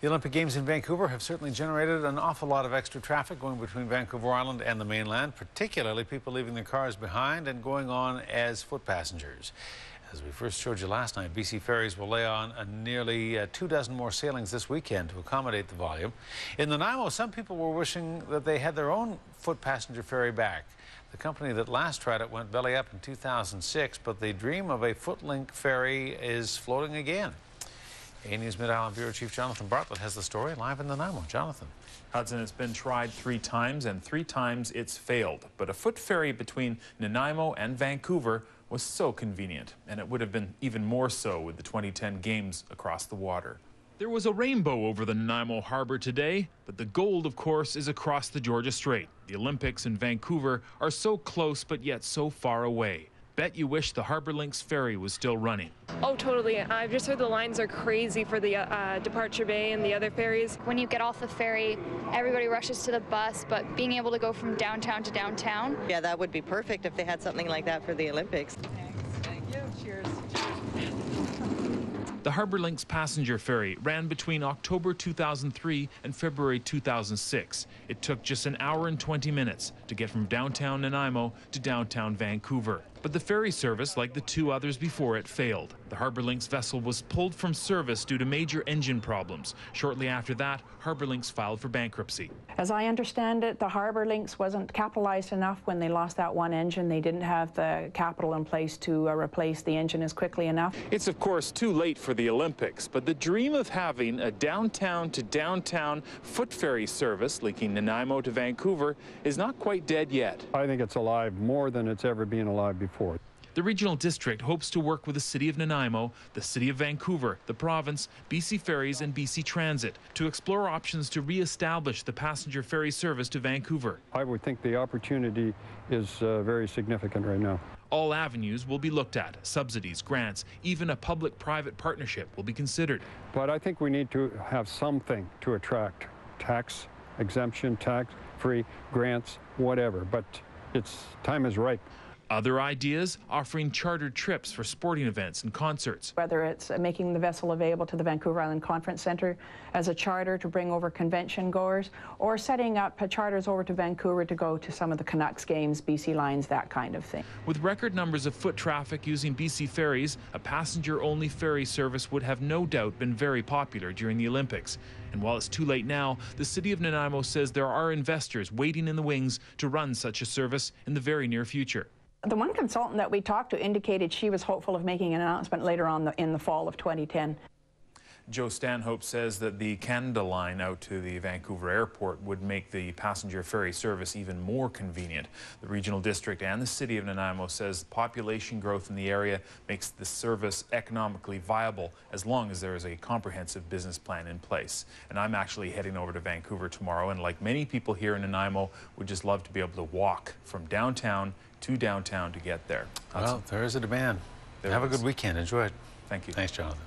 The Olympic Games in Vancouver have certainly generated an awful lot of extra traffic going between Vancouver Island and the mainland, particularly people leaving their cars behind and going on as foot passengers. As we first showed you last night, BC Ferries will lay on nearly 24 more sailings this weekend to accommodate the volume. In Nanaimo, some people were wishing that they had their own foot passenger ferry back. The company that last tried it went belly up in 2006, but the dream of a foot-link ferry is floating again. A News Mid-Island Bureau Chief Jonathan Bartlett has the story live in Nanaimo. Jonathan. Hudson, it's been tried 3 times, and 3 times it's failed. But a foot ferry between Nanaimo and Vancouver was so convenient, and it would have been even more so with the 2010 Games across the water. There was a rainbow over the Nanaimo harbor today, but the gold, of course, is across the Georgia Strait. The Olympics in Vancouver are so close, but yet so far away. Bet you wish the Harbor Links ferry was still running. Oh, totally. I've just heard the lines are crazy for the departure bay and the other ferries. When you get off the ferry, everybody rushes to the bus, but being able to go from downtown to downtown. Yeah, that would be perfect if they had something like that for the Olympics. Thank you. Cheers. The Harbor Links passenger ferry ran between October 2003 and February 2006. It took just an hour and 20 minutes to get from downtown Nanaimo to downtown Vancouver. But the ferry service, like the 2 others before it, failed. The Harbor Links vessel was pulled from service due to major engine problems. Shortly after that, Harbor Links filed for bankruptcy. As I understand it, the Harbor Links wasn't capitalized enough when they lost that one engine. They didn't have the capital in place to replace the engine as quickly enough. It's, of course, too late for the Olympics, but the dream of having a downtown to downtown foot ferry service linking Nanaimo to Vancouver is not quite dead yet. I think it's alive more than it's ever been alive before. The regional district hopes to work with the City of Nanaimo, the City of Vancouver, the province, BC Ferries and BC Transit to explore options to re-establish the passenger ferry service to Vancouver. I would think the opportunity is very significant right now. All avenues will be looked at. Subsidies, grants, even a public-private partnership will be considered. But I think we need to have something to attract tax exemption, tax-free grants, whatever. But time is ripe. Other ideas, offering chartered trips for sporting events and concerts. Whether it's making the vessel available to the Vancouver Island Conference Centre as a charter to bring over convention goers, or setting up charters over to Vancouver to go to some of the Canucks games, BC Lions, that kind of thing. With record numbers of foot traffic using BC ferries, a passenger-only ferry service would have no doubt been very popular during the Olympics. And while it's too late now, the City of Nanaimo says there are investors waiting in the wings to run such a service in the very near future. The one consultant that we talked to indicated she was hopeful of making an announcement later on in the fall of 2010. Joe Stanhope says that the Canada line out to the Vancouver airport would make the passenger ferry service even more convenient. The regional district and the City of Nanaimo says population growth in the area makes the service economically viable as long as there is a comprehensive business plan in place. And I'm actually heading over to Vancouver tomorrow, and like many people here in Nanaimo, would just love to be able to walk from downtown to downtown to get there. Well, there is a demand. Have a good weekend. Enjoy it. Thank you. Thanks, Jonathan.